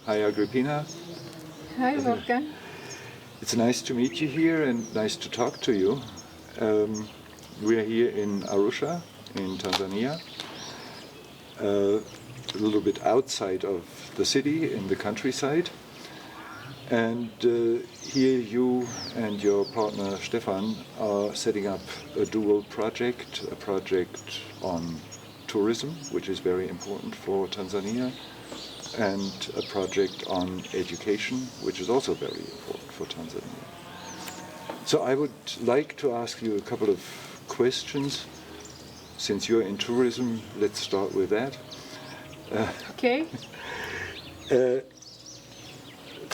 Hi, Agripina. Hi, Wolfgang. It's nice to meet you here and nice to talk to you. We are here in Arusha, in Tanzania, a little bit outside of the city, in the countryside. And here you and your partner Stefan are setting up a dual project, a project on tourism, which is very important for Tanzania, and a project on education, which is also very important for Tanzania. So I would like to ask you a couple of questions. Since you're in tourism, let's start with that. Okay.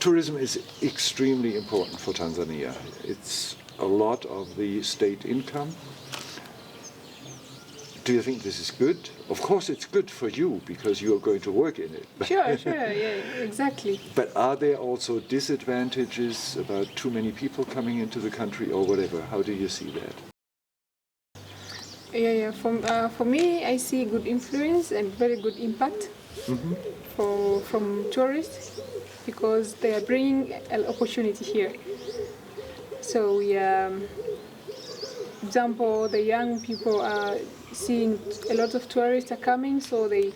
Tourism is extremely important for Tanzania. It's a lot of the state income. Do you think this is good? Of course it's good for you because you're going to work in it. Sure, yeah, exactly. But are there also disadvantages about too many people coming into the country or whatever? How do you see that? Yeah. For me, I see good influence and very good impact from tourists because they are bringing an opportunity here. So example, the young people are seeing a lot of tourists are coming, so they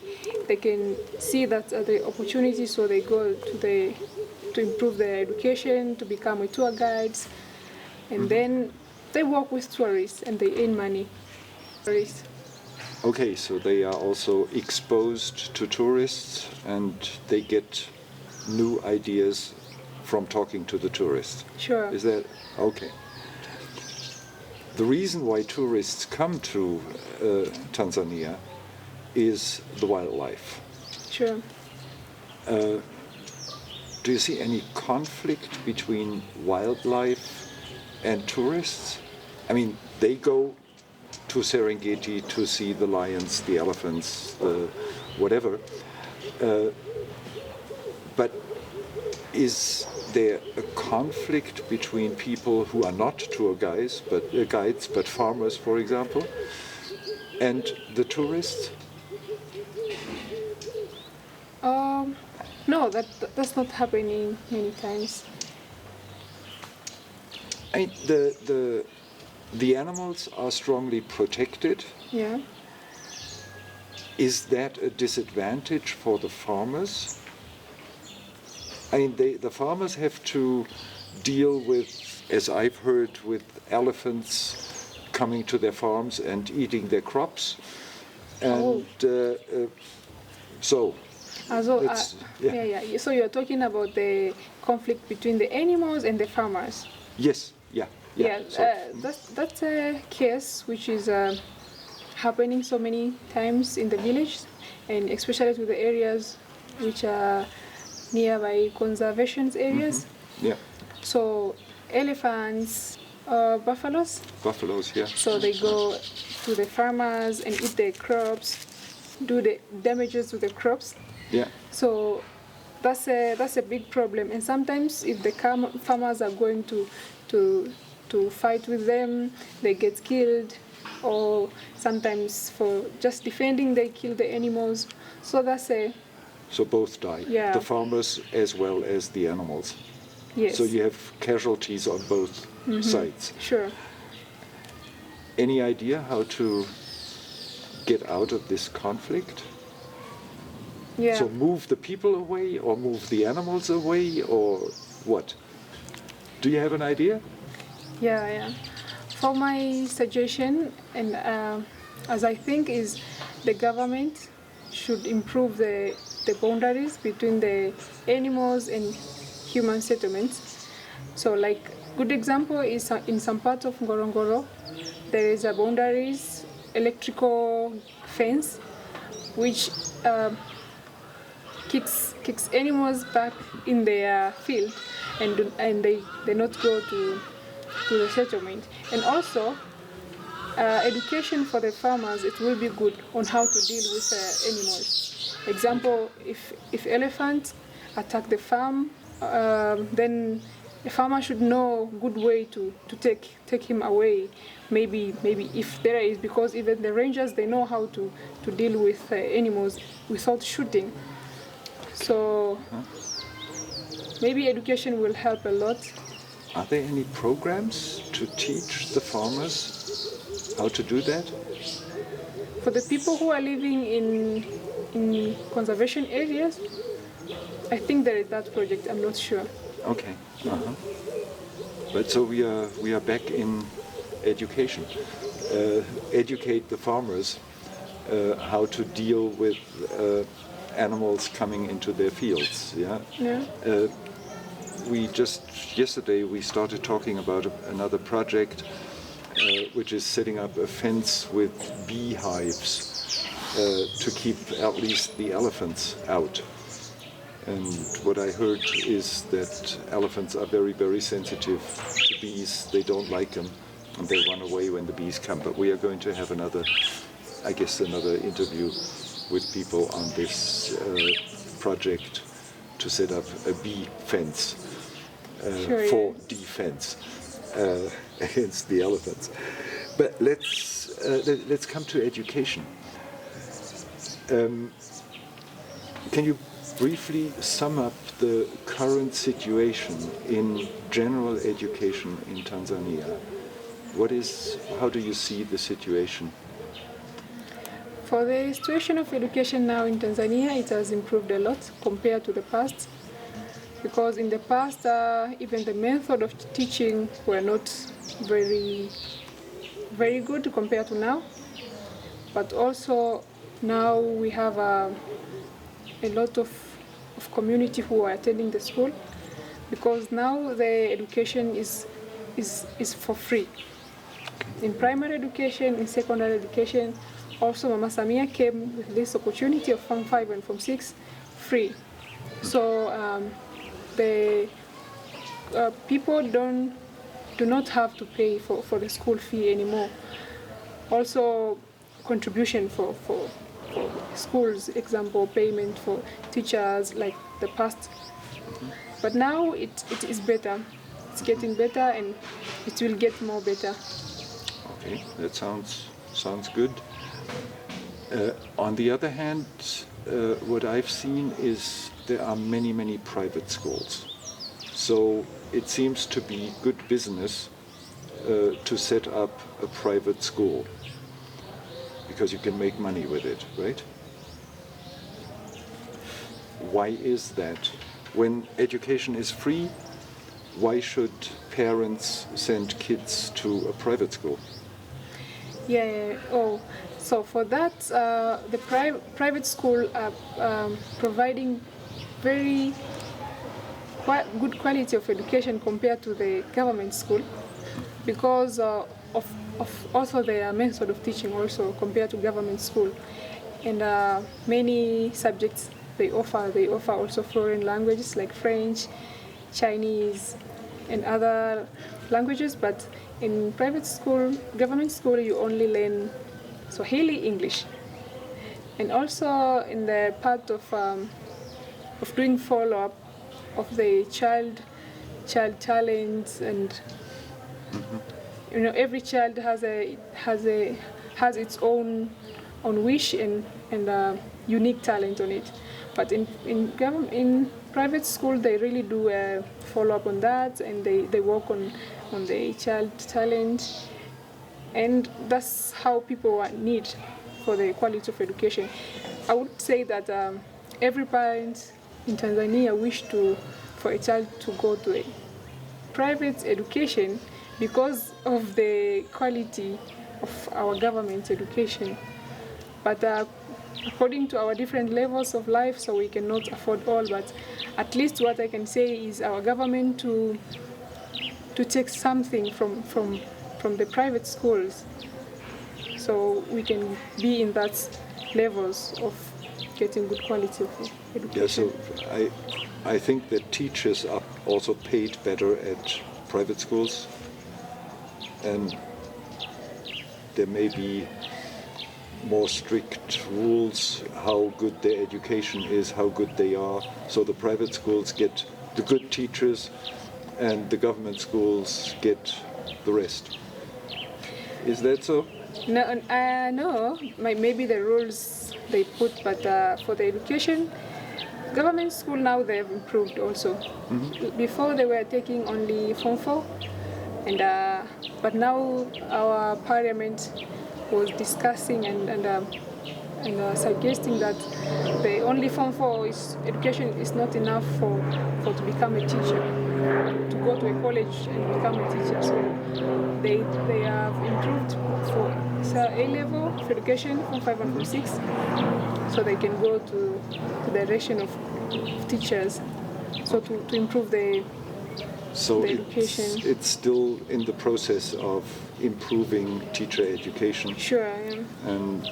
can see that the opportunity, so they go to improve their education, to become a tour guides, and then they work with tourists and they earn money. Tourists. Okay, so they are also exposed to tourists and they get new ideas from talking to the tourists. Sure. Is that okay? The reason why tourists come to Tanzania is the wildlife. Sure. Do you see any conflict between wildlife and tourists? I mean, they go to Serengeti to see the lions, the elephants, whatever. But is there a conflict between people who are not tour guides, but farmers, for example, and the tourists? No, that's not happening many times. I mean, the animals are strongly protected. Yeah. Is that a disadvantage for the farmers? I mean, the farmers have to deal with, as I've heard, with elephants coming to their farms and eating their crops. And So you're talking about the conflict between the animals and the farmers. Yes, yeah. That's a case which is happening so many times in the village, and especially to the areas which are nearby conservation areas. Yeah. So elephants, buffaloes. Buffaloes, yeah. So they go to the farmers and eat their crops, do the damages to the crops. Yeah. So that's a big problem. And sometimes if the farmers are going to fight with them, they get killed, or sometimes for just defending they kill the animals. So So both die. Yeah. The farmers as well as the animals. Yes. So you have casualties on both sides. Sure. Any idea how to get out of this conflict? Yeah. So move the people away or move the animals away or what? Do you have an idea? Yeah. For my suggestion, and as I think, is the government should improve the boundaries between the animals and human settlements. So, like, good example is in some parts of Ngorongoro, there is a boundaries electrical fence which kicks animals back in their field, and they not go to the settlement. And also education for the farmers, it will be good on how to deal with animals. Example, if elephants attack the farm, then the farmer should know good way to take him away. Maybe if there is, because even the rangers, they know how to deal with animals without shooting. So maybe education will help a lot. Are there any programs to teach the farmers how to do that? For the people who are living in conservation areas, I think there is that project. I'm not sure. Okay. Uh-huh. But so we are back in education. Educate the farmers how to deal with animals coming into their fields. Yeah. Yeah. We just yesterday we started talking about another project, which is setting up a fence with beehives to keep at least the elephants out. And what I heard is that elephants are very, very sensitive to bees. They don't like them, and they run away when the bees come. But we are going to have another interview with people on this project to set up a bee fence for defense against the elephants. But let's come to education. Can you briefly sum up the current situation in general education in Tanzania? How do you see the situation? For the situation of education now in Tanzania, it has improved a lot compared to the past. Because in the past, even the method of teaching were not very, very good compared to now. But also now we have a lot of community who are attending the school, because now the education is for free. In primary education, in secondary education, also Mama Samia came with this opportunity of Form 5 and Form 6 free. So the people do not have to pay for the school fee anymore. Also contribution for schools, example, payment for teachers like the past. But now it is better. It's getting better, and it will get more better. Okay, that sounds good. On the other hand, what I've seen is there are many private schools. So it seems to be good business to set up a private school, because you can make money with it, right? Why is that? When education is free, why should parents send kids to a private school? Yeah. Oh, so for that, the private school are providing very good quality of education compared to the government school, because of also their method of teaching also compared to government school, and many subjects they offer also foreign languages like French, Chinese, and other languages. But in private school, government school, you only learn Swahili, English, and also in the part of doing follow-up of the child talents, and every child has its own wish and unique talent on it. But in private school, they really do a follow-up on that, and they work on the child talent, and that's how people need for the quality of education. I would say that every parent in Tanzania wish for a child to go to a private education because of the quality of our government education. But according to our different levels of life, so we cannot afford all, but at least what I can say is our government to take something from the private schools, so we can be in that levels of getting good quality of education. Yeah, so I think that teachers are also paid better at private schools, and there may be more strict rules how good their education is, how good they are. So the private schools get the good teachers, and the government schools get the rest. Is that so? No, maybe the rules they put, but for the education, government school now they've improved also. Before they were taking only Form 4, and but now our parliament was discussing and suggesting that the only Form 4 education is not enough for to become a teacher, to go to a college and become a teacher. So they have improved for A level of education from 5 and from 6, so they can go to the direction of teachers. So to improve the education. It's still in the process of improving teacher education. Sure, yeah. And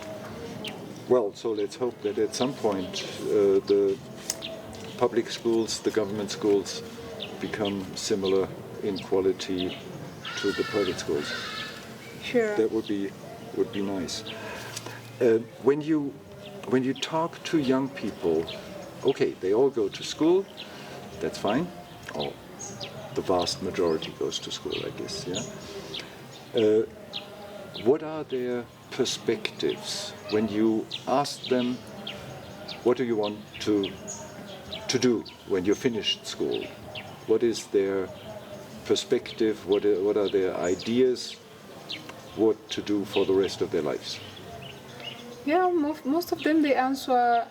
well, so let's hope that at some point the public schools, the government schools, become similar in quality to the private schools. Sure. That would be nice. When you talk to young people, okay, they all go to school, that's fine. Or the vast majority goes to school, I guess. Yeah. What are their perspectives when you ask them, what do you want to do when you're finished school? What is their perspective? What are their ideas? What to do for the rest of their lives? Yeah, most of them they answer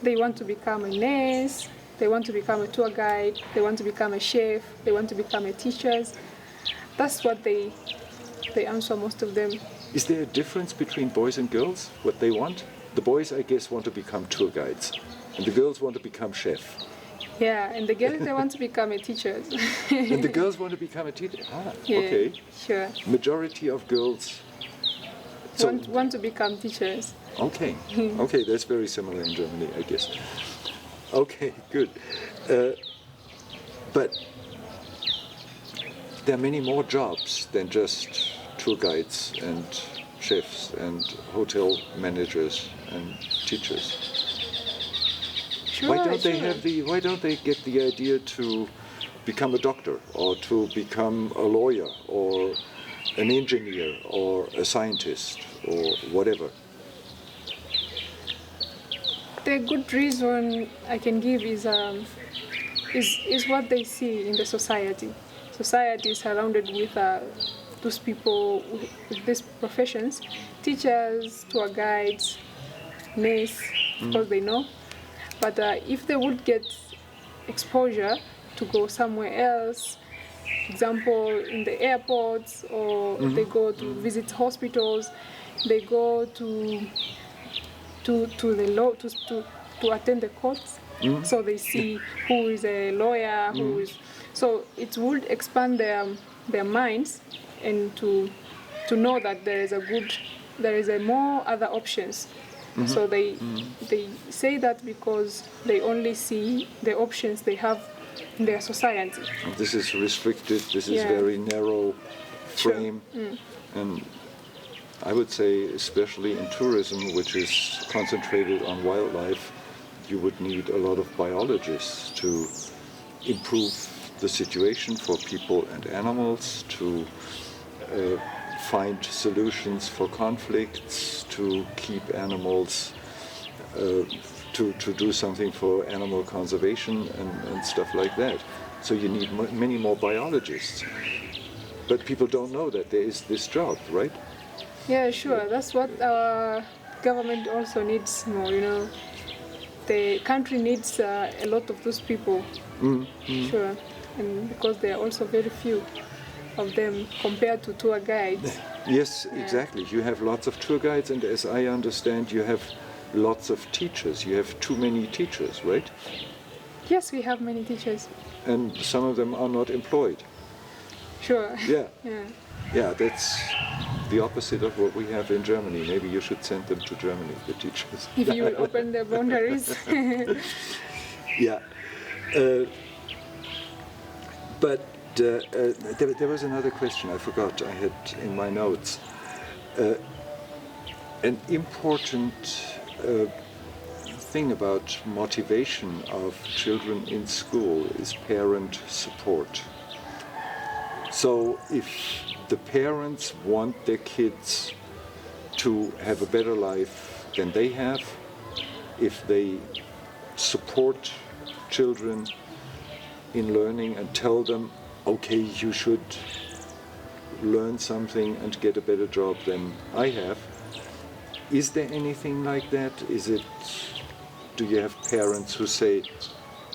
they want to become a nurse, they want to become a tour guide, they want to become a chef, they want to become a teacher. That's what they answer, most of them. Is there a difference between boys and girls, what they want? The boys, I guess, want to become tour guides, and the girls want to become chef. Yeah, and the girls, they want to become a teacher. And the girls want to become a teacher? Ah, yeah, okay. Sure. Majority of girls want to become teachers. Okay, okay, that's very similar in Germany, I guess. Okay, good. But there are many more jobs than just tour guides and chefs and hotel managers and teachers. Sure, Why don't they sure. Why don't they get the idea to become a doctor or to become a lawyer or an engineer or a scientist or whatever? The good reason I can give is what they see in the society. Society is surrounded with those people with these professions, teachers, tour guides, nurse, of course they know. But if they would get exposure to go somewhere else, example in the airports, or they go to visit hospitals, they go to the law to attend the courts, so they see who is a lawyer, who is. So it would expand their minds and to know that there is a more other options. So they say that because they only see the options they have in their society. This is restricted. This is very narrow frame, and I would say, especially in tourism, which is concentrated on wildlife, you would need a lot of biologists to improve the situation for people and animals, to find solutions for conflicts, to keep animals, to do something for animal conservation and stuff like that. So you need many more biologists. But people don't know that there is this job, right? Yeah, sure. That's what our government also needs more, you know. The country needs a lot of those people. Sure. And because there are also very few of them compared to tour guides. Yes, exactly. You have lots of tour guides, and as I understand, you have lots of teachers. You have too many teachers, right? Yes, we have many teachers. And some of them are not employed. Sure. Yeah. Yeah. Yeah, that's the opposite of what we have in Germany. Maybe you should send them to Germany, the teachers. If you will open the boundaries. Yeah. But there was another question I forgot I had in my notes. An important thing about motivation of children in school is parent support. So if the parents want their kids to have a better life than they have, if they support children in learning and tell them, okay, you should learn something and get a better job than I have. Is there anything like that? Do you have parents who say,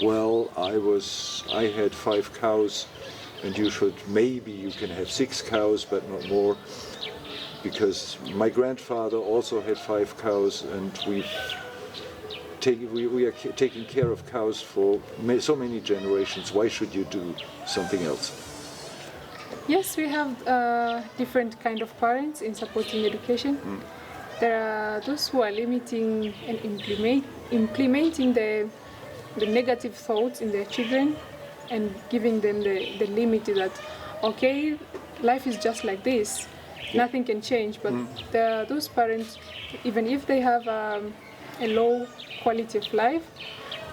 well, I had 5 cows and maybe you can have 6 cows but not more, because my grandfather also had 5 cows and we are taking care of cows for so many generations. Why should you do something else? Yes, we have different kind of parents in supporting education. There are those who are limiting and implementing the negative thoughts in their children and giving them the limit that, okay, life is just like this, nothing can change. But there are those parents, even if they have a low quality of life,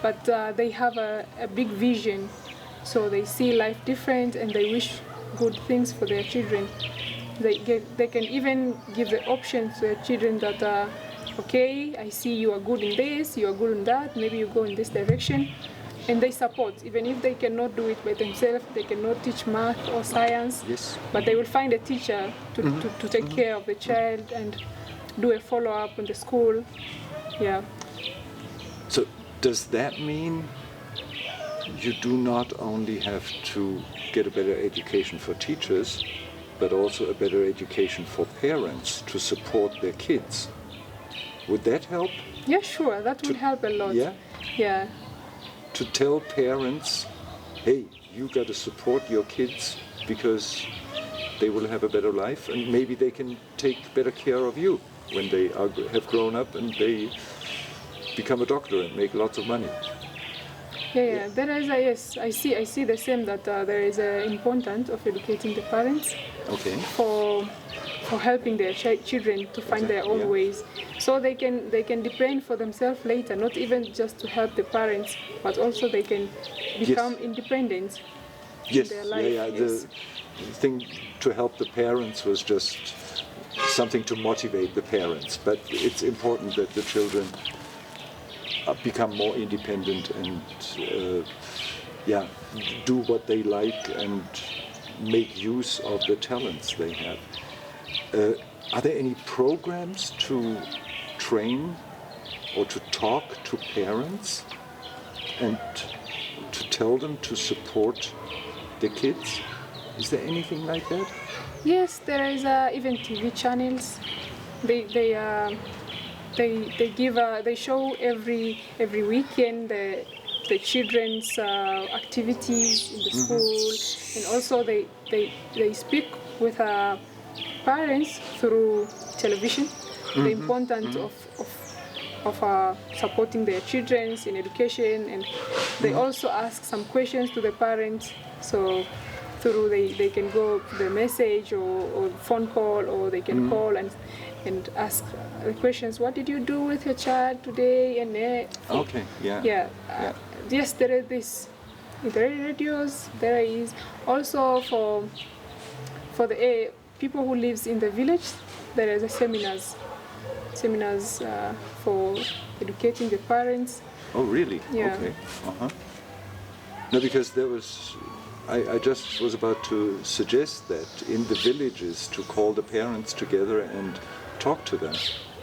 but they have a big vision, so they see life different and they wish good things for their children. They can even give the option to their children that, okay, I see you are good in this, you are good in that, maybe you go in this direction, and they support. Even if they cannot do it by themselves, they cannot teach math or science, but they will find a teacher to take care of the child and do a follow-up in the school. Yeah. So does that mean you do not only have to get a better education for teachers, but also a better education for parents to support their kids? Would that help? Yeah, sure, that would help a lot. Yeah? Yeah. To tell parents, hey, you got to support your kids because they will have a better life and maybe they can take better care of you when they have grown up and they become a doctor and make lots of money. Yeah. There is yes, I see the same, that there is an importance of educating the parents for helping their children to find their own ways, so they can depend for themselves later, not even just to help the parents, but also they can become independent in their life. The thing to help the parents was just something to motivate the parents, but it's important that the children become more independent and do what they like and make use of the talents they have. Are there any programs to train or to talk to parents and to tell them to support the kids? Is there anything like that? Yes, there is even TV channels. They show every weekend the children's activities in the school, and also they speak with parents through television. The importance of supporting their children in education, and they also ask some questions to the parents. So through they can go to the message or phone call, or they can call and ask the questions. What did you do with your child today? And yes, there is this. There are radios. There is also for the people who lives in the village. There is a seminars for educating the parents. Oh, really? Yeah. Okay. No, because there was. I just was about to suggest that in the villages to call the parents together and talk to them,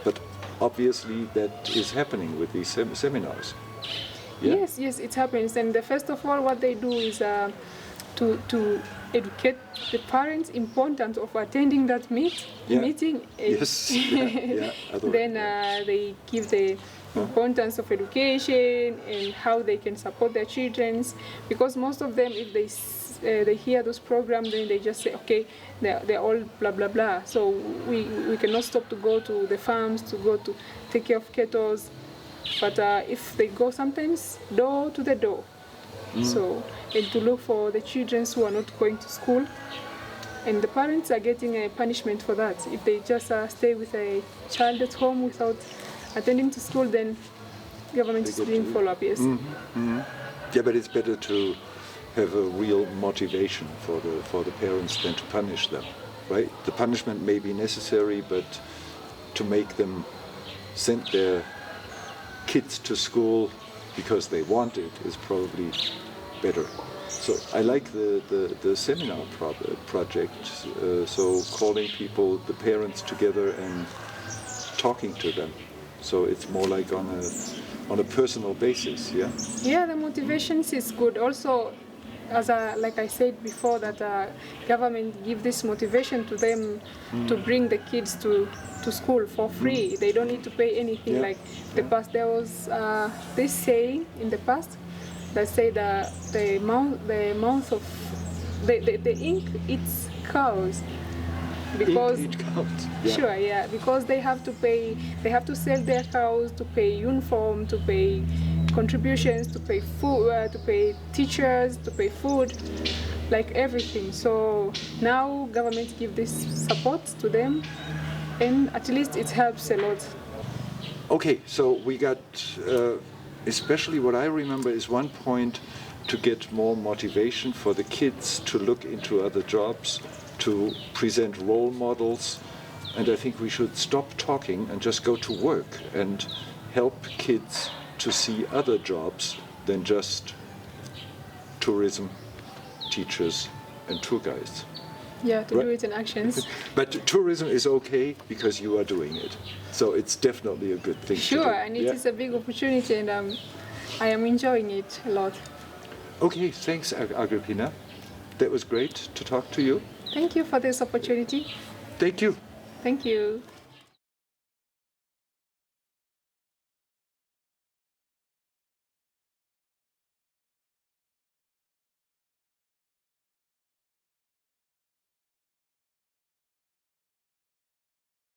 but obviously that is happening with these seminars. Yeah? Yes, it happens. And first of all, what they do is to educate the parents importance of attending that meeting. Yes. Then they give the importance of education and how they can support their children, because most of them, if they hear those programs, then they just say, okay, they're all blah blah blah, so we cannot stop to go to the farms to go to take care of cattle. But if they go sometimes door to the door, so, and to look for the children who are not going to school, and the parents are getting a punishment for that. If they just stay with a child at home without attending to school, then government is doing follow-up. Yes. Yeah, but it's better to have a real motivation for the parents than to punish them, right? The punishment may be necessary, but to make them send their kids to school because they want it is probably better. So I like the seminar project, so calling people, the parents together and talking to them. So it's more like on a personal basis, yeah? Yeah, the motivations is good. Also, like I said before, that government give this motivation to them to bring the kids to school for free. They don't need to pay anything. Yeah. Like the past, there was this saying in the past that say that the mouth of the ink eats cows. Because It counts. Yeah. sure, yeah, because they have to pay, they have to sell their cows to pay uniform, to pay contributions, to pay food, to pay teachers, to pay food, like everything. So now government give this support to them, and at least it helps a lot. Okay, so we got, especially what I remember is one point to get more motivation for the kids to look into other jobs, to present role models, and I think we should stop talking and just go to work and help kids to see other jobs than just tourism, teachers and tour guides. Yeah, to Right. do it in actions. But tourism is okay because you are doing it. So it's definitely a good thing to do. Sure, and it is a big opportunity, and I am enjoying it a lot. Okay, thanks Agripina. That was great to talk to you. Thank you for this opportunity. Thank you. Thank you.